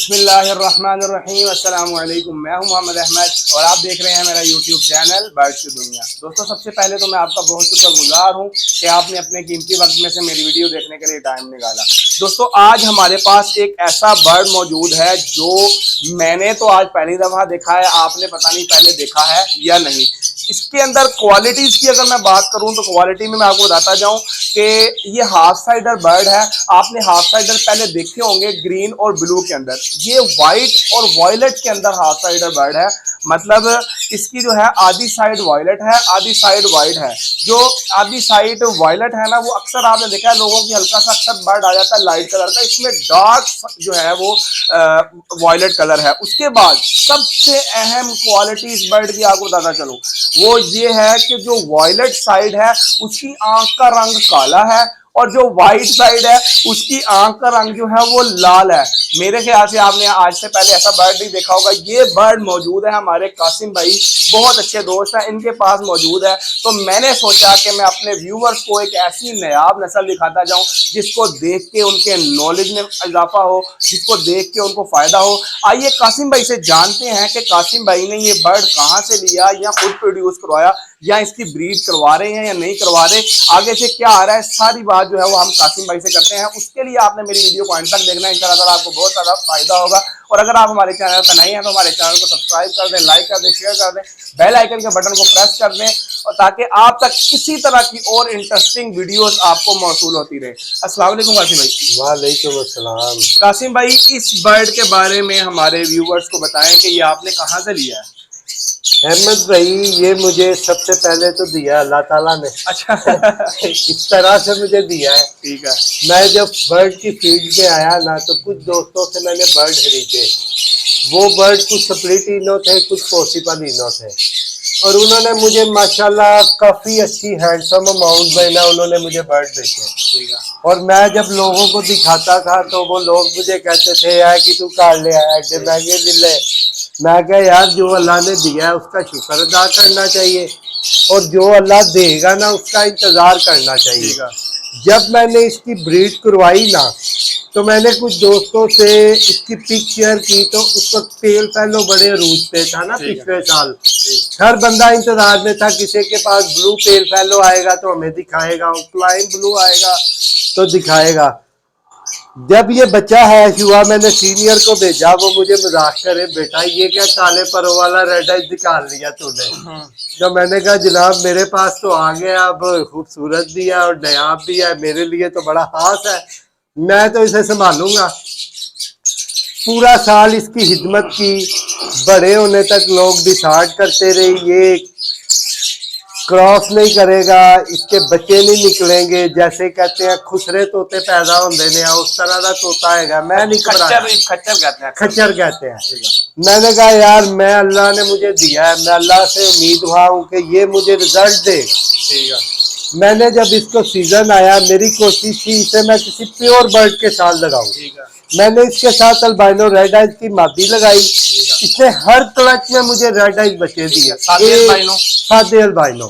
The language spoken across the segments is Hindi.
बिस्मिल्लाहिर्रहमानिर्रहीम, अस्सलाम वालेकुम। मैं हूं मोहम्मद अहमद और आप देख रहे हैं मेरा यूट्यूब चैनल बर्ड्स की दुनिया। दोस्तों, सबसे पहले तो मैं आपका बहुत शुक्रगुजार हूं कि आपने अपने कीमती वक्त में से मेरी वीडियो देखने के लिए टाइम निकाला। दोस्तों, आज हमारे पास एक ऐसा बर्ड मौजूद है जो मैंने तो आज पहली दफ़ा देखा है, आपने पता नहीं पहले देखा है या नहीं। इसके अंदर क्वालिटीज़ की अगर मैं बात करूं तो क्वालिटी में मैं आपको बताता जाऊं कि ये हाफ साइडर बर्ड है। आपने हाफ साइडर पहले देखे होंगे ग्रीन और ब्लू के अंदर, ये वाइट और वॉयलेट के अंदर हाफ साइडर बर्ड है। मतलब इसकी जो है आधी साइड वॉयलेट है, आधी साइड वाइट है। जो आधी साइड वॉयलेट है ना, वो अक्सर आपने देखा है लोगों की हल्का सा अक्सर बर्ड आ जाता है लाइट कलर का, इसमें डार्क जो है वो वॉयलेट कलर है। उसके बाद सबसे अहम क्वालिटी इस बर्ड की आपको बताता चलूं, वो ये है कि जो वॉयलेट साइड है उसकी आंख का रंग काला है और जो व्हाइट साइड है उसकी आंख का रंग जो है वो लाल है। मेरे ख्याल से आपने आज से पहले ऐसा बर्ड नहीं देखा होगा। ये बर्ड मौजूद है, हमारे कासिम भाई बहुत अच्छे दोस्त हैं, इनके पास मौजूद है। तो मैंने सोचा कि मैं अपने व्यूवर्स को एक ऐसी नायाब नस्ल दिखाता जाऊं जिसको देख के उनके नॉलेज में इजाफा हो, जिसको देख के उनको फायदा हो। आइए कासिम भाई से जानते हैं कि कासिम भाई ने ये बर्ड कहाँ से लिया या खुद प्रोड्यूस करवाया या इसकी ब्रीड करवा रहे हैं या नहीं करवा रहे, आगे से क्या आ रहा है, सारी बात जो है वो हम कासिम भाई से करते हैं। उसके लिए आपने मेरी वीडियो को अंत तक देखना है, इंशाल्लाह आपको बहुत सारा फायदा होगा। और अगर आप हमारे चैनल पर नए हैं तो हमारे चैनल को सब्सक्राइब कर दें, लाइक कर दें, शेयर कर दें, बेल आइकन के बटन को प्रेस कर दें, और ताकि आप तक किसी तरह की और इंटरेस्टिंग वीडियोस आपको मौसूल होती रहे। अस्सलाम वालेकुम कासिम भाई। वालेकुम अस्सलाम। कासिम भाई, इस बर्ड के बारे में हमारे व्यूवर्स को बताएं कि ये आपने कहाँ से लिया है। अहमद भाई, ये मुझे सबसे पहले तो दिया अल्लाह ताला ने। अच्छा इस तरह से मुझे दिया है। ठीक है। मैं जब बर्ड की फील्ड में आया ना, तो कुछ दोस्तों से मैंने बर्ड खरीदे। वो बर्ड कुछ स्प्लिट इनो थे, कुछ पॉसिबल इनो थे, और उन्होंने मुझे माशाल्लाह काफ़ी अच्छी हैंडसम अमाउंट में ना उन्होंने मुझे बर्ड बेचे। और मैं जब लोगों को दिखाता था तो वो लोग मुझे कहते थे यार कि तू कार ले आया, एडे महंगे ले। मैं क्या यार, जो अल्लाह ने दिया है उसका शुक्र अदा करना चाहिए, और जो अल्लाह देगा ना उसका इंतज़ार करना चाहिए। जब मैंने इसकी ब्रीड करवाई ना, तो मैंने कुछ दोस्तों से इसकी पिक शेयर की, तो उस वक्त टेल फैलो बड़े अरूज पे था ना पिछले साल। हर बंदा इंतजार में था किसी के पास ब्लू टेल फैलो आएगा तो हमें दिखाएगा, फ्लाइंग ब्लू आएगा तो दिखाएगा। जब ये बच्चा है हुआ, मैंने सीनियर को भेजा, वो मुझे मजाक करे, बेटा ये क्या काले परों वाला रेड आइज निकाल लिया तूने। तो मैंने कहा जनाब मेरे पास तो आ गया, अब खूबसूरत भी है और नायाब भी है, मेरे लिए तो बड़ा खास है, मैं तो इसे संभालूंगा। पूरा साल इसकी हिदमत की, बड़े होने तक लोग डिसाइड करते रहे ये क्रॉस नहीं करेगा, इसके बच्चे नहीं निकलेंगे, जैसे कहते हैं खुसरे तोते पैदा होंगे ने उस तरह का तोता है। मैं नहीं खच्चर कहते हैं। मैंने कहा यार, मैं अल्लाह ने मुझे दिया है, मैं अल्लाह से उम्मीदवार हूँ कि ये मुझे रिजल्ट देगा। मैंने जब इसको सीजन आया, मेरी कोशिश थी इसे मैं किसी प्योर बर्ड के साथ लगाऊं। मैंने इसके साथ अल्बाइनो रेड आइज की मादी लगाई, इसने हर क्लच में मुझे रेड आइज बच्चे दिए, सादे अल्बाइनो।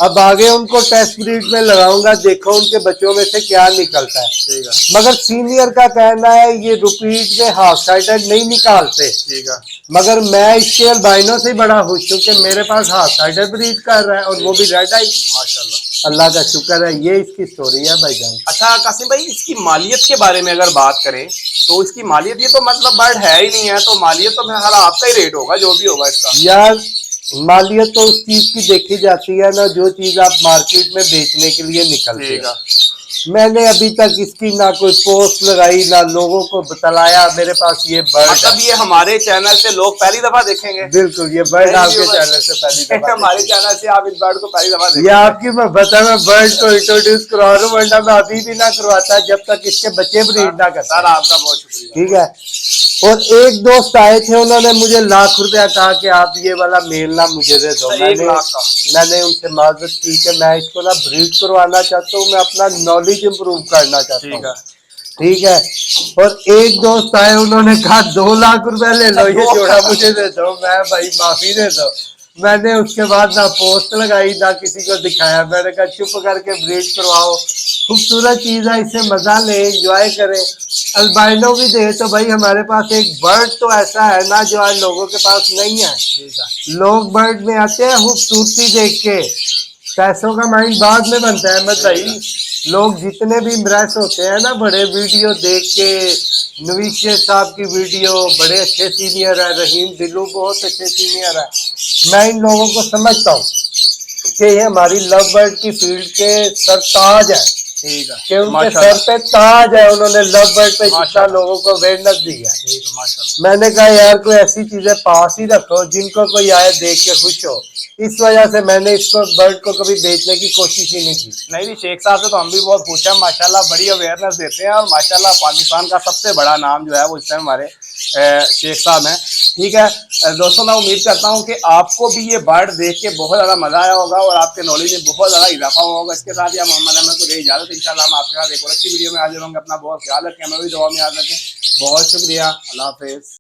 अब आगे उनको टेस्ट ब्रीड में लगाऊंगा, देखो उनके बच्चों में से क्या निकलता है। मगर सीनियर का कहना है ये रिपीट में हाफ साइडेड नहीं निकालते, मगर मैं इसके अल्बाइनो से बड़ा खुश हूँ कि मेरे पास हाफ साइडेड ब्रीड कर रहा है और वो भी रेड आइज। माशाल्लाह, अल्लाह का शुक्र है। ये इसकी स्टोरी है भाईजान। अच्छा कासिम भाई, इसकी मालियत के बारे में अगर बात करें तो इसकी मालियत, ये तो मतलब बर्ड है ही नहीं है, तो मालियत तो फिर आपका ही रेट होगा जो भी होगा इसका। यार मालियत तो उस चीज की देखी जाती है ना, जो चीज आप मार्केट में बेचने के लिए निकलते हैं। मैंने अभी तक इसकी ना कोई पोस्ट लगाई, ना लोगों को बतलाया मेरे पास ये बर्ड है। मतलब ये हमारे चैनल से लोग पहली दफा देखेंगे। बिल्कुल, ये बर्ड नहीं, आपके ये चैनल से पहली दफा हमारे चैनल से आप इस बर्ड को पहली दफा ये देखेंगे। आपकी मोहब्बत है, मैं बर्ड को इंट्रोड्यूस करवा रहा हूँ, वरना मैं अभी भी ना करवाता जब तक इसके बच्चे ब्रीड ना करता। सर आपका बहुत शुक्रिया। ठीक है। और एक दोस्त आए थे, उन्होंने मुझे लाख रुपया कहा कि आप ये वाला मेल ना मुझे दे दो। सर, 1 लाख का। मैंने उनसे माजरत की कि मैं इसको ना ब्रीड करवाना चाहता हूँ, मैं अपना नॉलेज इंप्रूव करना चाहता ठीक हूँ। है। ठीक है। और एक दोस्त आए, उन्होंने कहा 2 लाख रुपया ले लो, ये जोड़ा मुझे दे दो। मैं भाई माफी दे दो। मैंने उसके बाद ना पोस्ट लगाई, ना किसी को दिखाया। मैंने कहा चुप करके ब्रीड करवाओ, खूबसूरत चीज है, इससे मजा ले, एंजॉय करें। अल्बाइनो भी दे तो भाई हमारे पास एक बर्ड तो ऐसा है ना जो आज लोगों के पास नहीं है। लोग बर्ड में आते हैं खूबसूरती देख के, पैसों का माइंड बाद में बनता है। मत भाई, लोग जितने भी इम्प्रेस होते हैं ना बड़े वीडियो देख के, नवीशिया साहब की वीडियो, बड़े अच्छे सीनियर है, रहीम दिलू बहुत अच्छे सीनियर है। मैं इन लोगों को समझता हूँ कि ये हमारी लव बर्ड की फील्ड के सरताज है। ठीक है कि उनके माशाल्लाह। सर पे ताज है, उन्होंने लव बर्ड पे जितना माशाल्लाह। लोगों को अवेयरनेस दी है। ठीक है माशाल्लाह। मैंने कहा यार कोई ऐसी चीजें पास ही रखो जिनको कोई आए देख के खुश हो। इस वजह से मैंने इसको बर्ड को कभी बेचने की कोशिश ही नहीं की। नहीं नहीं, शेख साहब से तो हम भी बहुत खुश हैं माशाल्लाह, बड़ी अवेयरनेस देते हैं और माशाल्लाह पाकिस्तान का सबसे बड़ा नाम जो है वो इस टाइम हमारे शेख साहब हैं। ठीक है दोस्तों, मैं उम्मीद करता हूं कि आपको भी ये बर्ड देख के बहुत ज़्यादा मजा आया होगा और आपके नॉलेज में बहुत ज़्यादा इजाफा हुआ होगा। इसके साथ ही मोहम्मद अहमद को दे इजाज़त, इंशाल्लाह हम आपके साथ एक और अच्छी वीडियो में हाजिर होंगे। अपना बहुत ख्याल रखें, हमें भी दुआ में याद रखें। बहुत शुक्रिया, अल्लाह हाफिज़।